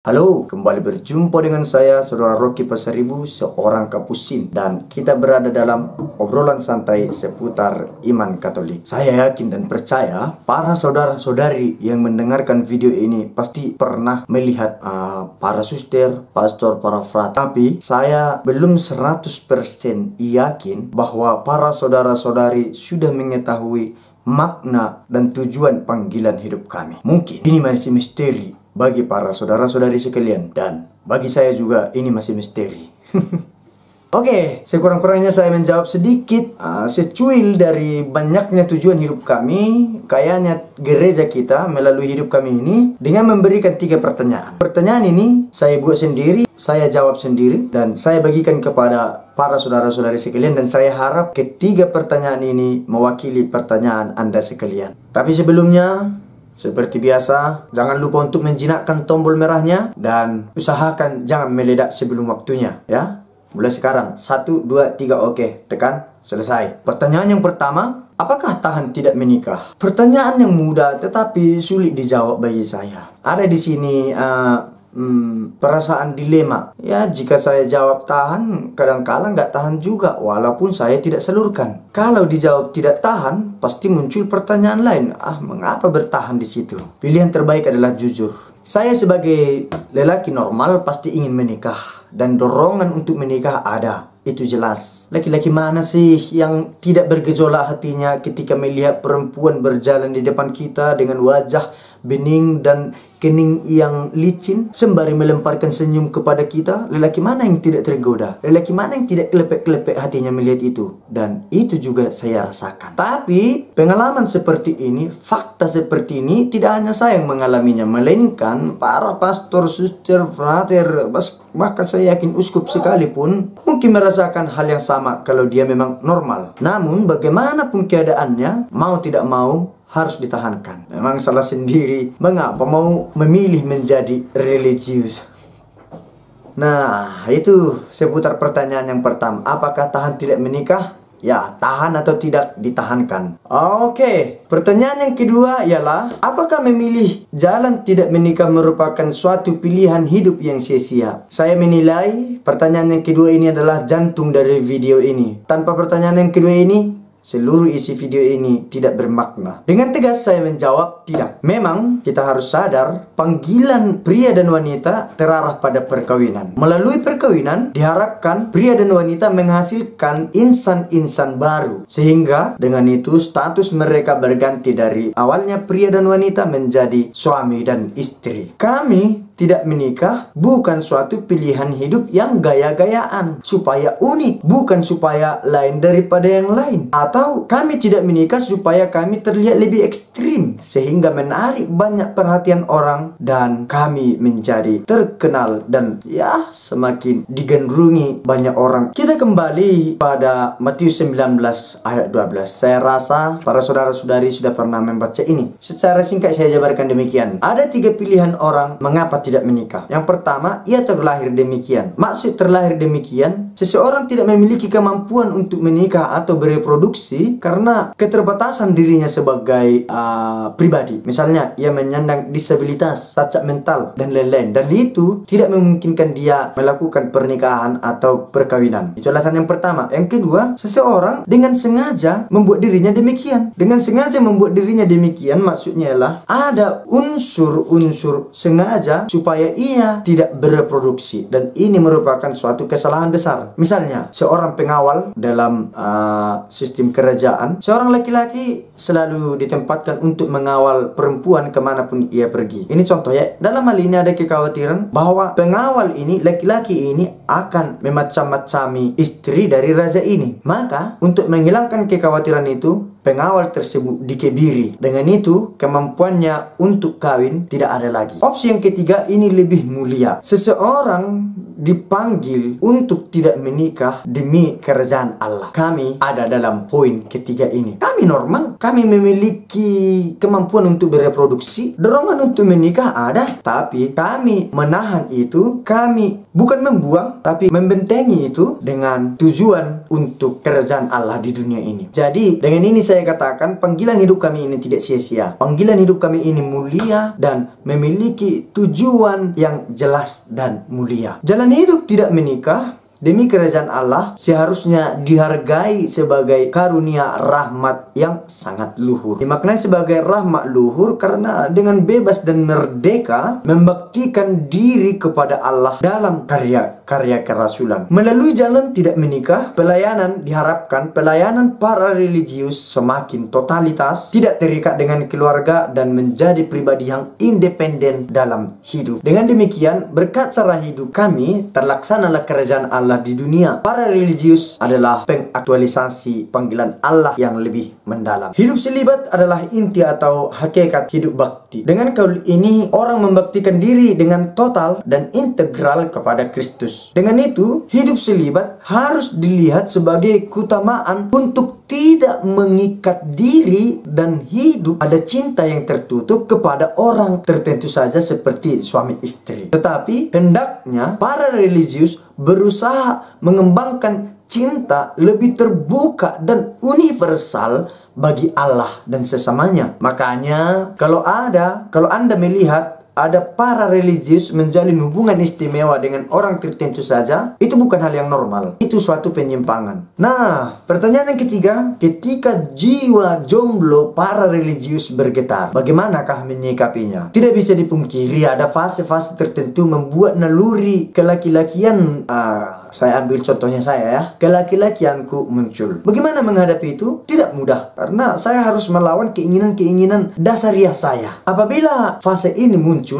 Halo, kembali berjumpa dengan saya, Saudara Rocky Pasaribu, seorang kapusin. Dan kita berada dalam obrolan santai seputar iman Katolik. Saya yakin dan percaya para saudara-saudari yang mendengarkan video ini pasti pernah melihat para suster, pastor, para frater. Tapi saya belum 100% yakin bahwa para saudara-saudari sudah mengetahui makna dan tujuan panggilan hidup kami. Mungkin ini masih misteri bagi para saudara-saudari sekalian, dan bagi saya juga ini masih misteri. Oke, sekurang-kurangnya saya menjawab sedikit secuil dari banyaknya tujuan hidup kami. Kayaknya gereja kita melalui hidup kami ini dengan memberikan 3 pertanyaan. Pertanyaan ini saya buat sendiri, saya jawab sendiri, dan saya bagikan kepada para saudara-saudari sekalian. Dan saya harap ketiga pertanyaan ini mewakili pertanyaan Anda sekalian. Tapi sebelumnya, seperti biasa, jangan lupa untuk menjinakkan tombol merahnya dan usahakan jangan meledak sebelum waktunya, ya. Mulai sekarang, 1, 2, 3, oke, tekan, selesai. Pertanyaan yang pertama, apakah tahan tidak menikah? Pertanyaan yang mudah tetapi sulit dijawab bagi saya. Ada di sini perasaan dilema. Ya, jika saya jawab tahan, kadang-kala nggak tahan juga, walaupun saya tidak salurkan. Kalau dijawab tidak tahan, pasti muncul pertanyaan lain. Mengapa bertahan di situ? Pilihan terbaik adalah jujur. Saya sebagai lelaki normal pasti ingin menikah, dan dorongan untuk menikah ada. Itu jelas. Laki-laki mana sih yang tidak bergejolak hatinya ketika melihat perempuan berjalan di depan kita dengan wajah bening dan kening yang licin sembari melemparkan senyum kepada kita? Lelaki mana yang tidak tergoda? Lelaki mana yang tidak kelepek-kelepek hatinya melihat itu? Dan itu juga saya rasakan. Tapi pengalaman seperti ini, fakta seperti ini, tidak hanya saya yang mengalaminya, melainkan para pastor, suster, frater, bahkan saya yakin uskup sekalipun mungkin merasakan hal yang sama kalau dia memang normal. Namun bagaimanapun keadaannya, mau tidak mau harus ditahankan. Memang salah sendiri mengapa mau memilih menjadi religius. Nah, itu seputar pertanyaan yang pertama. Apakah tahan tidak menikah? Ya, tahan atau tidak ditahankan. Oke, pertanyaan yang kedua ialah, apakah memilih jalan tidak menikah merupakan suatu pilihan hidup yang sia-sia? Saya menilai pertanyaan yang kedua ini adalah jantung dari video ini. Tanpa pertanyaan yang kedua ini, seluruh isi video ini tidak bermakna. Dengan tegas saya menjawab tidak. Memang kita harus sadar panggilan pria dan wanita terarah pada perkawinan. Melalui perkawinan diharapkan pria dan wanita menghasilkan insan-insan baru, sehingga dengan itu status mereka berganti dari awalnya pria dan wanita menjadi suami dan istri. Kami tidak menikah bukan suatu pilihan hidup yang gaya-gayaan supaya unik, bukan supaya lain daripada yang lain. Atau kami tidak menikah supaya kami terlihat lebih ekstrim sehingga menarik banyak perhatian orang dan kami menjadi terkenal dan ya semakin digandrungi banyak orang. Kita kembali pada Matius 19 ayat 12. Saya rasa para saudara-saudari sudah pernah membaca ini. Secara singkat saya jabarkan demikian. Ada 3 pilihan orang mengapa tidak menikah. Yang pertama, ia terlahir demikian. Maksud terlahir demikian, seseorang tidak memiliki kemampuan untuk menikah atau bereproduksi karena keterbatasan dirinya sebagai pribadi. Misalnya, ia menyandang disabilitas, cacat mental, dan lain-lain. Dan itu tidak memungkinkan dia melakukan pernikahan atau perkawinan. Itu alasan yang pertama. Yang kedua, seseorang dengan sengaja membuat dirinya demikian. Dengan sengaja membuat dirinya demikian, maksudnya adalah ada unsur-unsur sengaja supaya ia tidak bereproduksi, dan ini merupakan suatu kesalahan besar. Misalnya, seorang pengawal dalam sistem kerajaan, seorang laki-laki selalu ditempatkan untuk mengawal perempuan kemanapun ia pergi. Ini contoh ya. Dalam hal ini ada kekhawatiran bahwa pengawal ini, laki-laki ini akan memacam-macami istri dari raja ini. Maka, untuk menghilangkan kekhawatiran itu, pengawal tersebut dikebiri. Dengan itu, kemampuannya untuk kawin tidak ada lagi. Opsi yang ketiga ini lebih mulia. Seseorang dipanggil untuk tidak menikah demi kerajaan Allah. Kami ada dalam poin ketiga ini. Kami normal, kami memiliki kemampuan untuk bereproduksi, dorongan untuk menikah ada, tapi kami menahan itu, kami bukan membuang, tapi membentengi itu dengan tujuan untuk kerajaan Allah di dunia ini. Jadi dengan ini saya katakan panggilan hidup kami ini tidak sia-sia. Panggilan hidup kami ini mulia dan memiliki tujuan yang jelas dan mulia. Jalan hidup tidak menikah demi kerajaan Allah seharusnya dihargai sebagai karunia rahmat yang sangat luhur. Dimaknai sebagai rahmat luhur karena dengan bebas dan merdeka membaktikan diri kepada Allah dalam karya-karya kerasulan. Melalui jalan tidak menikah, pelayanan diharapkan pelayanan para religius semakin totalitas, tidak terikat dengan keluarga dan menjadi pribadi yang independen dalam hidup. Dengan demikian, berkat cara hidup kami terlaksanalah kerajaan Allah di dunia. Para religius adalah pengaktualisasi panggilan Allah yang lebih mendalam. Hidup selibat adalah inti atau hakikat hidup bakti. Dengan kaul ini, orang membaktikan diri dengan total dan integral kepada Kristus. Dengan itu, hidup selibat harus dilihat sebagai keutamaan untuk tidak mengikat diri dan hidup ada cinta yang tertutup kepada orang tertentu saja seperti suami istri. Tetapi hendaknya para religius berusaha mengembangkan cinta lebih terbuka dan universal bagi Allah dan sesamanya. Makanya kalau Anda melihat ada para religius menjalin hubungan istimewa dengan orang tertentu saja, itu bukan hal yang normal. Itu suatu penyimpangan. Nah, pertanyaan yang ketiga, ketika jiwa jomblo para religius bergetar, bagaimanakah menyikapinya? Tidak bisa dipungkiri ada fase-fase tertentu membuat naluri kelaki-lakian, saya ambil contohnya saya ya, kelaki-lakianku muncul. Bagaimana menghadapi itu? Tidak mudah, karena saya harus melawan keinginan-keinginan dasariah saya. Apabila fase ini muncul,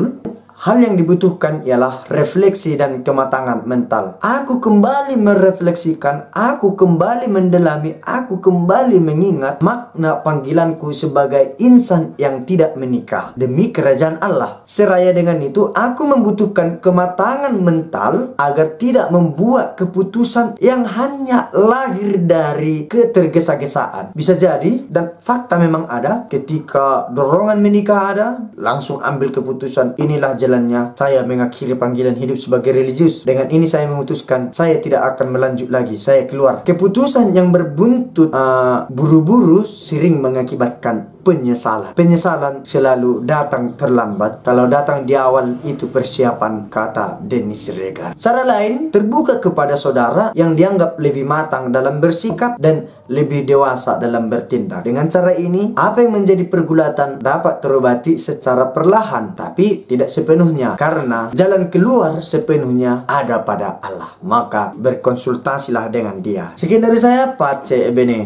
hal yang dibutuhkan ialah refleksi dan kematangan mental. Aku kembali merefleksikan, aku kembali mendalami, aku kembali mengingat makna panggilanku sebagai insan yang tidak menikah demi kerajaan Allah. Seraya dengan itu, aku membutuhkan kematangan mental agar tidak membuat keputusan yang hanya lahir dari ketergesa-gesaan. Bisa jadi, dan fakta memang ada, ketika dorongan menikah ada, langsung ambil keputusan, inilah jalannya saya mengakhiri panggilan hidup sebagai religius. Dengan ini saya memutuskan saya tidak akan melanjut lagi, saya keluar. Keputusan yang berbuntut buru-buru sering mengakibatkan penyesalan. Penyesalan selalu datang terlambat. Kalau datang di awal, itu persiapan, kata Dennis Regan. Cara lain, terbuka kepada saudara yang dianggap lebih matang dalam bersikap dan lebih dewasa dalam bertindak. Dengan cara ini, apa yang menjadi pergulatan dapat terobati secara perlahan, tapi tidak sepenuhnya, karena jalan keluar sepenuhnya ada pada Allah. Maka berkonsultasilah dengan Dia. Sekian dari saya, Pace Ebene.